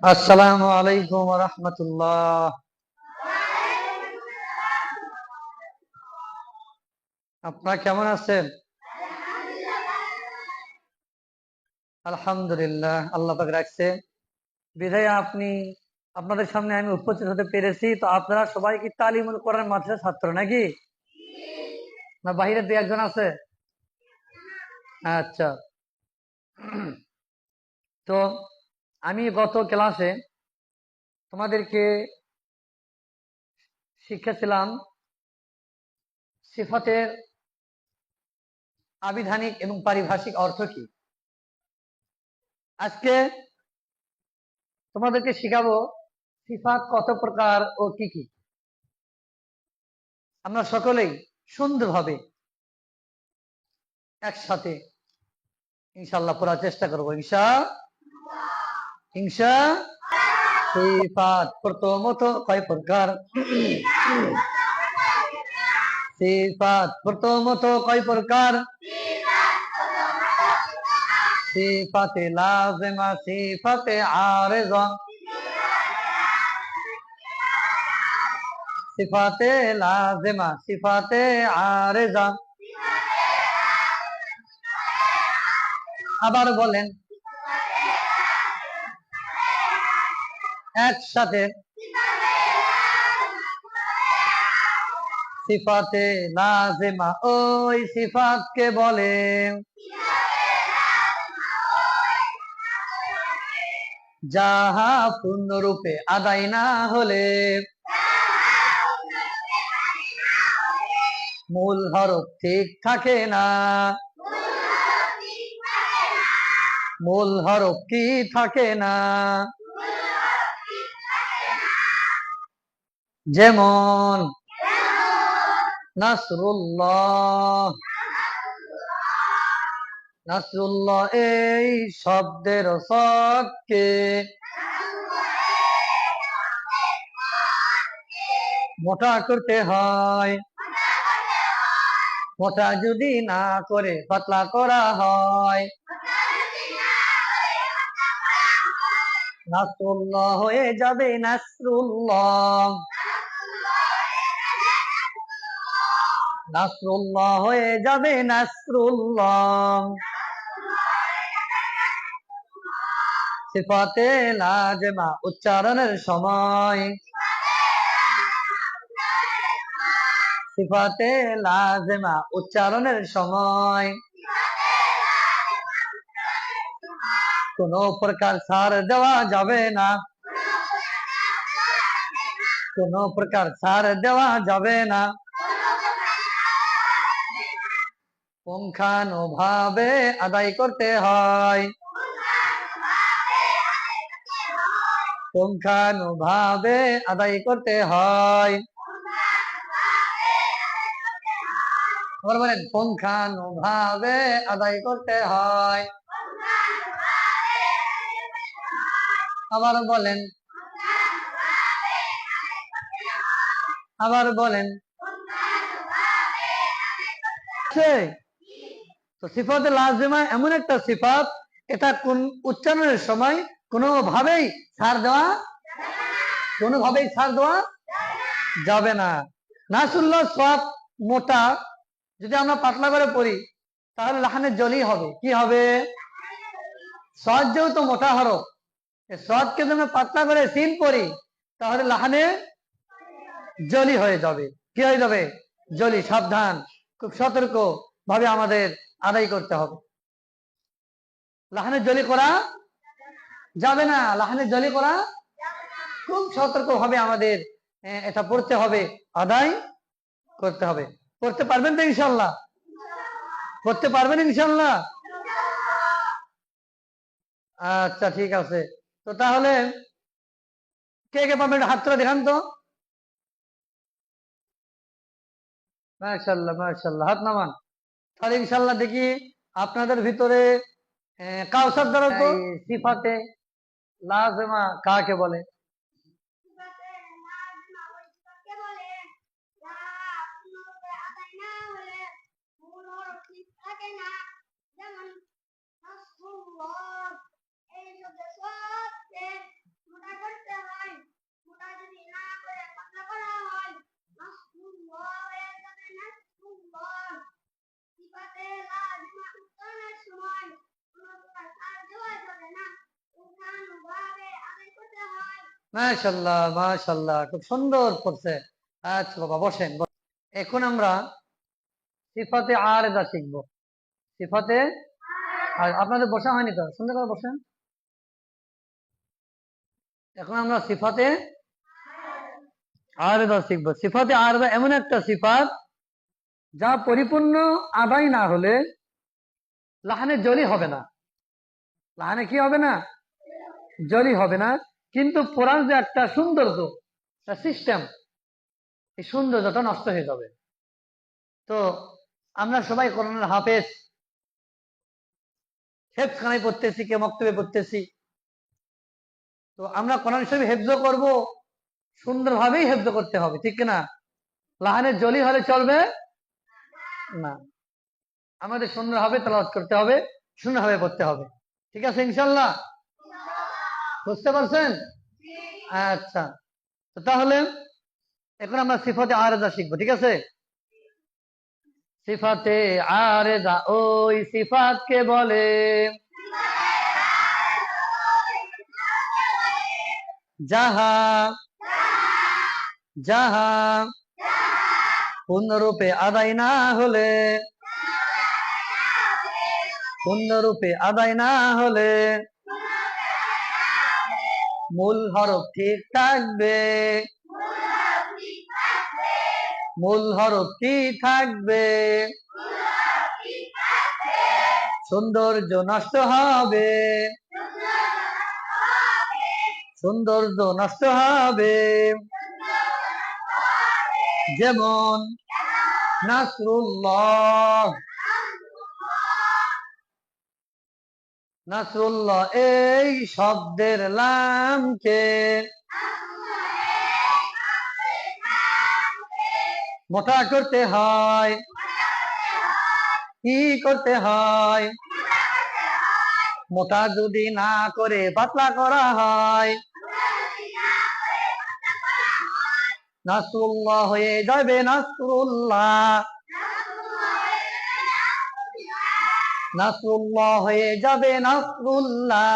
আসসালামু আলাইকুম ওয়া রাহমাতুল্লাহ। আপনারা কেমন আছেন? আলহামদুলিল্লাহ, আল্লাহ পাক রাখছে বিধায় আপনাদের সামনে আমি উপস্থিত হতে পেরেছি। তো আপনারা সবাই কি তালিমুল কোরআন মাদ্রাসার ছাত্র নাকি? না বাহিরে দুই একজন আছে? আচ্ছা। তো আমি গত ক্লাসে তোমাদেরকে শিখেছিলাম সিফাতের আবিধানিক এবং পারিভাষিক অর্থ কি। আজকে তোমাদেরকে শিখাবো সিফাত কত প্রকার ও কি কি। আমরা সকলেই সুন্দরভাবে একসাথে ইনশাআল্লাহ পড়ার চেষ্টা করবো। ইনশা সিফাত প্রথমত কয় প্রকার? সিফাত প্রথমত কয় প্রকার? সিফাতে লাজিমা, সিফাতে আরিযা। সিফাতে লাজিমা, সিফাতে আরিযা। আবার বলেন একসাথে। সিফাতে লাজিমা ওই সিফাতকে বলে যাহা পূর্ণরূপে আদায় না হলে মূল হরফ ঠিক থাকে না। মূল হরফ কি থাকে না? যেমন নাসরুল্লাহ। নাসরুল্লাহ এই শব্দের সদকে মোটা করতে হয়। মোটা যদি না করে পাতলা করা হয়, নাসরুল্লাহ হয়ে যাবে নাসরুল্লাহ। নাসরুল্লাহ হয়ে যাবে নাসরুল্লাহ। সিফাতে লাজিমা উচ্চারণের সময়, সিফাতে লাজিমা উচ্চারণের সময় কোন প্রকার ছাড় দেওয়া যাবে না। কোন প্রকার ছাড় দেওয়া যাবে না। পুঙ্খানুভাবে আদায় করতে হয়। পুঙ্খানুভাবে আদায় করতে হয়। আবার বলেন পুঙ্খানুভাবে আদায় করতে হয়। আবার বলেন, আবার বলেন। তো সিফাতে লাজিমা এমন একটা সিফাত, এটা কোন উচ্চারণের সময় কোনোভাবেই ছাড় দেওয়া যাবে না। নাসুল্লাহ সব মোটা যদি আমরা পাতলা করে পড়ি তাহলে লাহানের জলি হবে। কি হবে? সদ যেহেতু মোটা হরফ, সদকে যদি আমরা পাতলা করে সিন পড়ি তাহলে লাহানে জলি হয়ে যাবে। কি হয়ে যাবে? জলি। সাবধান, খুব সতর্ক ভাবে আমাদের আদায় করতে হবে। লাহানের জলি করা যাবে না। লাহানের জলি করা খুব সতর্ক ভাবে আমাদের এটা পড়তে হবে, আদায় করতে হবে। পড়তে পারবেন তো ইনশাল্লাহ? পড়তে পারবেন ইনশাল্লাহ? আচ্ছা, ঠিক আছে। তো তাহলে কে কে পারবেন হাত তুলে দেখান তো। মাশাআল্লাহ, মাশাআল্লাহ, হাত নামান। তাহলে ইনশাল্লাহ দেখি আপনাদের ভিতরে কাউসার দ্বারা তো সিফাতে লাজিমা কাকে বলে? মাশাআল্লাহ মাশাআল্লাহ, খুব সুন্দর করছে। আচ্ছা বাবা বসেন। এখন আমরা সিফাতে আরেদা শিখবো। সিফাতে, আর আপনাদের বসা হয়নি তো, সুন্দর করে বসেন। এখন আমরা সিফাতে আরেদা শিখবো। সিফাতে আরেদা এমন একটা সিফাত যা পরিপূর্ণ আদায় না হলে লাহানে জলি হবে না। লাহানে কি হবে না? জলি হবে না। কিন্তু পড়ার যে একটা সৌন্দর্য, সিস্টেম, এই সৌন্দর্যটা নষ্ট হয়ে যাবে। তো আমরা সবাই কোরআনের হাফেজ, হেফখানায় পড়তেছি, কে মক্তবে পড়তেছি। তো আমরা কোরআন শরীফ হেফজ করব, সুন্দরভাবেই হেফজ করতে হবে, ঠিক না? লাহানের জলি হলে চলবে না। আমাদের সুন্দরভাবে তেলাওয়াত করতে হবে, সুন্দরভাবে পড়তে হবে। ঠিক আছে ইনশাল্লাহ? বুঝতে পারছেন? আচ্ছা, তো তাহলে এখন আমরা সিফাতে আরেদা শিখবো, ঠিক আছে? সিফাতে আরেদা ওই সিফাতকে বলে যাহা যাহা পূর্ণরূপে আদায় না হলে, পূর্ণরূপে আদায় না হলে মূল হরফ ঠিক থাকবে, মূল হরফ কি থাকবে, সৌন্দর্য নষ্ট হবে, সৌন্দর্য নষ্ট হবে। যেমন নাসরুল্লাহ, নাসরুল্লাহ এই শব্দের লামকে মোটা করতে হয়। কি করতে হয়? মোটা যদি না করে পাতলা করা হয়, নাসরুল্লাহ হয়ে যাবে নাসরুল্লাহ, নাসরুল্লাহ হয়ে যাবে নাসরুল্লাহ।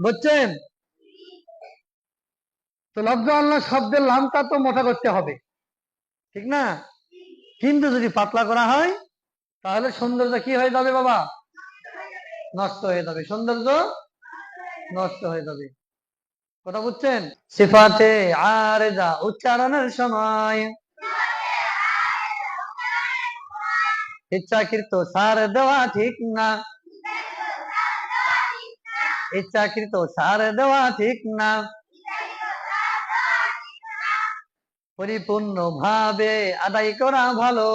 বুঝছেন? তো লফজ আল্লাহ শব্দের লামটা তো মোটা করতে হবে, ঠিক না? কিন্তু যদি পাতলা করা হয় তাহলে সৌন্দর্য কি হয়ে যাবে বাবা? নষ্ট হয়ে যাবে, সৌন্দর্য নষ্ট হয়ে যাবে। কথা বুঝছেন? সিফাতে আরেদা উচ্চারণের সময় ইচ্ছাকৃত সার দেওয়া ঠিক না, ইচ্ছাকৃত সার দেওয়া ঠিক না। পরিপূর্ণ ভাবে আদায় করা ভালো,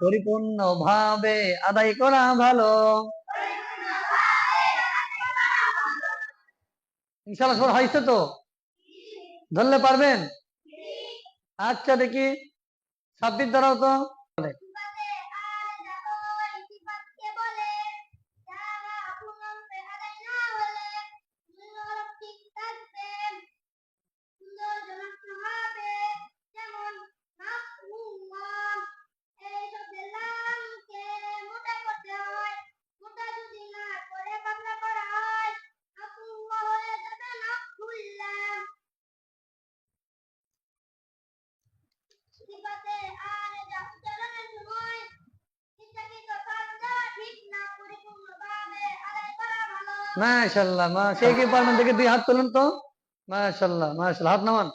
পরিপূর্ণ ভাবে আদায় করা ভালো। ইনশাআল্লাহ সব হয়েছে তো? ধরলে পারবেন? আচ্ছা দেখি সাব্বির ধরাও তো। মাশাআল্লাহ, মা সে কি পারবেন? দেখে দুই হাত তুলুন তো। মাশাআল্লাহ মাশাআল্লাহ, হাত নামান।